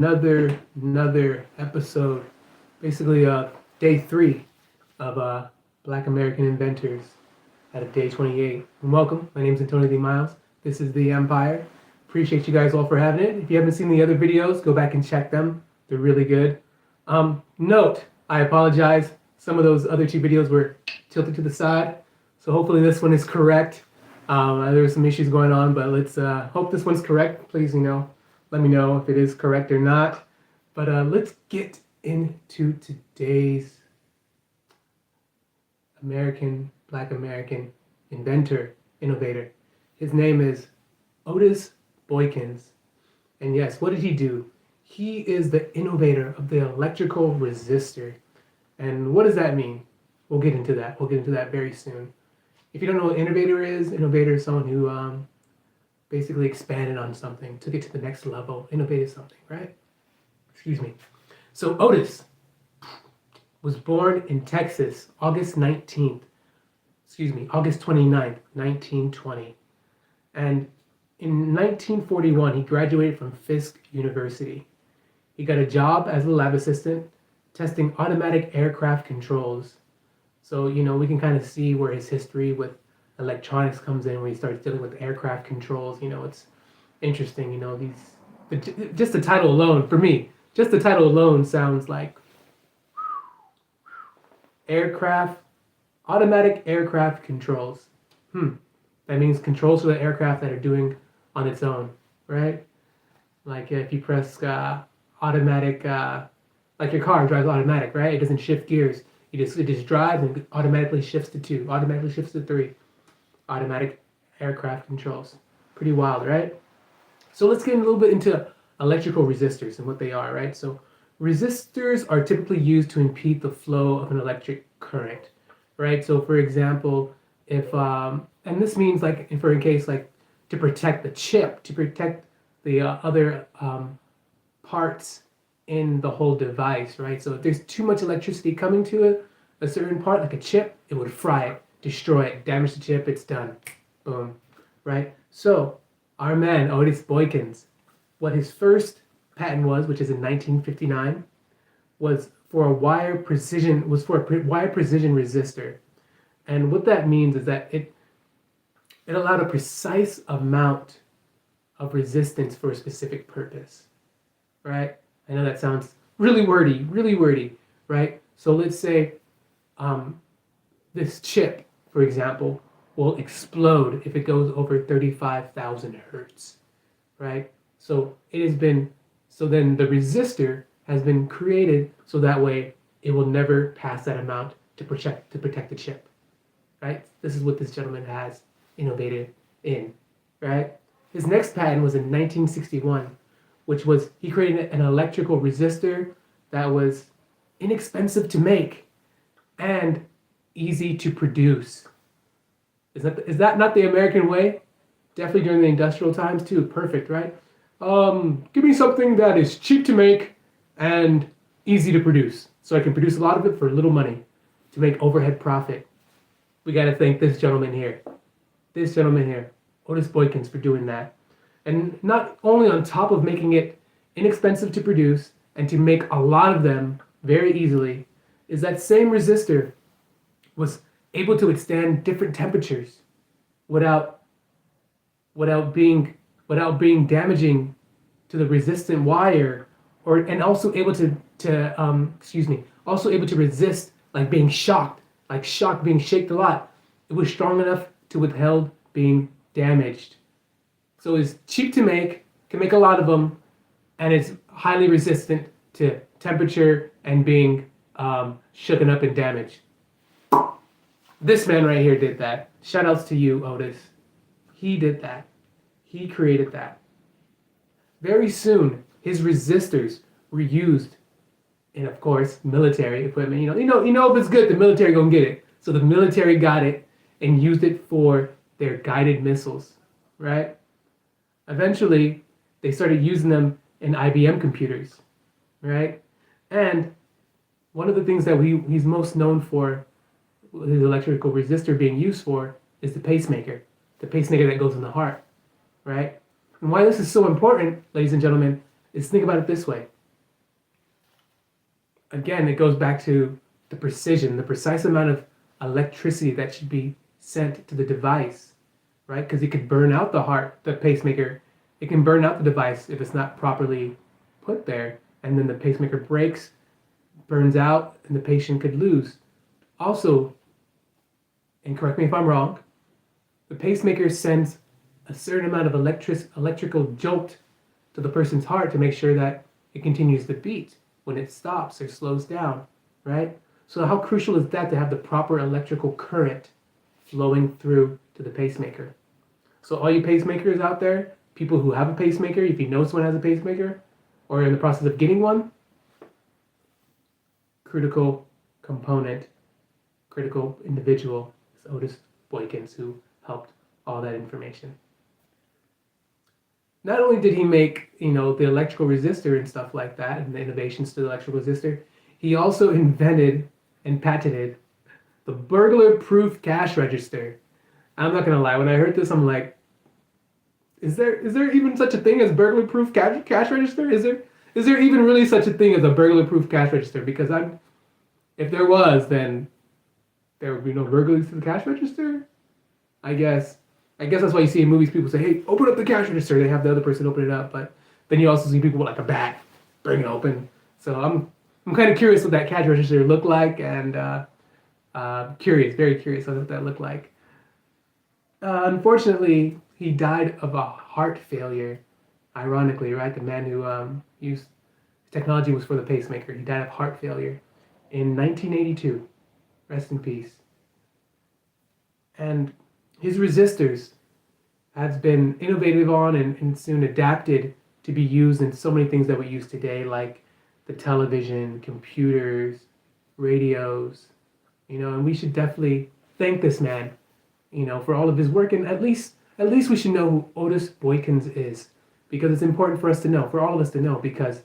another episode, basically day 3 of Black American Inventors out of day 28. And welcome. My name is Antonio D. Miles. This is the Empire. Appreciate you guys all for having it. If you haven't seen the other videos, go back and check them. They're really good. Note, I apologize. Some of those other two videos were tilted to the side, so hopefully this one is correct. There were some issues going on, but let's hope this one's correct. Please, let me know if it is correct or not. But let's get into today's Black American inventor, innovator. His name is Otis Boykin. And yes, what did he do? He is the innovator of the electrical resistor. And what does that mean? We'll get into that. We'll get into that very soon. If you don't know what innovator is someone who basically expanded on something, took it to the next level, innovated something, right? Excuse me. So Otis was born in Texas, August 29th, 1920. And in 1941, he graduated from Fisk University. He got a job as a lab assistant testing automatic aircraft controls. So, we can kind of see where his history with electronics comes in when he starts dealing with aircraft controls. It's interesting, just the title alone, for me, just the title alone sounds like automatic aircraft controls. That means controls for the aircraft that are doing on its own, right? Like if you press automatic, like your car drives automatic, right? It doesn't shift gears. It just drives and automatically shifts to 2, automatically shifts to 3. Automatic aircraft controls. Pretty wild, right? So let's get a little bit into electrical resistors and what they are, right? So resistors are typically used to impede the flow of an electric current, right? So for example, if, and this means like, for in case like to protect the chip, to protect the other parts in the whole device, right? So if there's too much electricity coming to a certain part, like a chip, it would fry it, destroy it, damage the chip, it's done. Boom, right? So our man, Otis Boykin, what his first patent was, which is in 1959, was for a wire precision resistor. And what that means is that it allowed a precise amount of resistance for a specific purpose, right? I know that sounds really wordy, right? So let's say this chip, for example, will explode if it goes over 35,000 hertz, right? So then the resistor has been created so that way it will never pass that amount to protect the chip, right? This is what this gentleman has innovated in, right? His next patent was in 1961, which was he created an electrical resistor that was inexpensive to make and easy to produce. Is that not the American way? Definitely during the industrial times too. Perfect, right? Give me something that is cheap to make and easy to produce, so I can produce a lot of it for little money to make overhead profit. We got to thank this gentleman here, Otis Boykin, for doing that. And not only on top of making it inexpensive to produce and to make a lot of them very easily, is that same resistor was able to withstand different temperatures without being damaging to the resistant wire, and also able to resist like being shocked, being shaked a lot. It was strong enough to withhold being damaged. So it's cheap to make, can make a lot of them, and it's highly resistant to temperature and being shooken up and damaged. This man right here did that. Shout outs to you, Otis. He did that. He created that. Very soon, his resistors were used in, of course, military equipment. You know if it's good, the military gonna get it. So the military got it and used it for their guided missiles, right? Eventually, they started using them in IBM computers, right? And one of the things that he's most known for, his electrical resistor being used for, is the pacemaker that goes in the heart, right? And why this is so important, ladies and gentlemen, is think about it this way. Again, it goes back to the precision, the precise amount of electricity that should be sent to the device, right? Because it could burn out the heart, the pacemaker. It can burn out the device if it's not properly put there. And then the pacemaker breaks, burns out, and the patient could lose. Also, and correct me if I'm wrong, the pacemaker sends a certain amount of electrical jolt to the person's heart to make sure that it continues to beat when it stops or slows down, right? So how crucial is that to have the proper electrical current flowing through to the pacemaker? So all you pacemakers out there, people who have a pacemaker, if you know someone has a pacemaker, or in the process of getting one, critical component, critical individual is Otis Boykin, who helped all that information. Not only did he make, the electrical resistor and stuff like that, and the innovations to the electrical resistor, he also invented and patented the burglar-proof cash register. I'm not gonna lie, when I heard this, I'm like, is there even such a thing as burglar-proof cash register? Is there even really such a thing as a burglar-proof cash register? Because if there was, then there would be no burglaries to the cash register. I guess that's why you see in movies people say, "Hey, open up the cash register." They have the other person open it up, but then you also see people with like a bat bring it open. So I'm kind of curious what that cash register looked like, and very curious on what that looked like. Unfortunately, he died of a heart failure. Ironically, right? The man who used technology was for the pacemaker. He died of heart failure in 1982. Rest in peace. And his resistors has been innovative on and soon adapted to be used in so many things that we use today, like the television, computers, radios, and we should definitely thank this man, for all of his work. And at least we should know who Otis Boykins is, because it's important for us to know, for all of us to know, because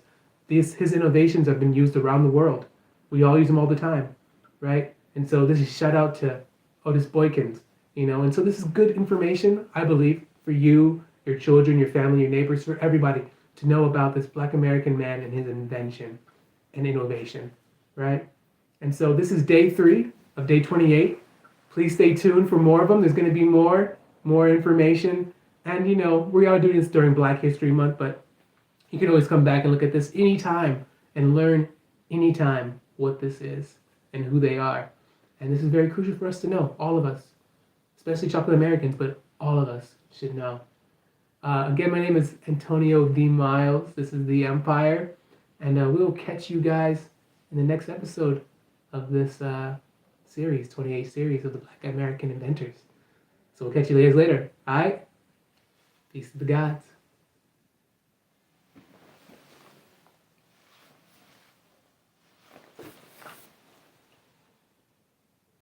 his innovations have been used around the world. We all use them all the time, right? And so this is shout out to Otis Boykins, and so this is good information, I believe, for you, your children, your family, your neighbors, for everybody to know about this Black American man and his invention and innovation, right? And so this is day 3 of day 28. Please stay tuned for more of them. There's going to be more information. And, we are doing this during Black History Month, but you can always come back and look at this anytime and learn anytime what this is and who they are. And this is very crucial for us to know, all of us, especially chocolate Americans, but all of us should know. Again, my name is Antonio D. Miles. This is The Empire. And we'll catch you guys in the next episode of this 28 series of the Black American Inventors. So we'll catch you guys later. All right? Peace to the gods.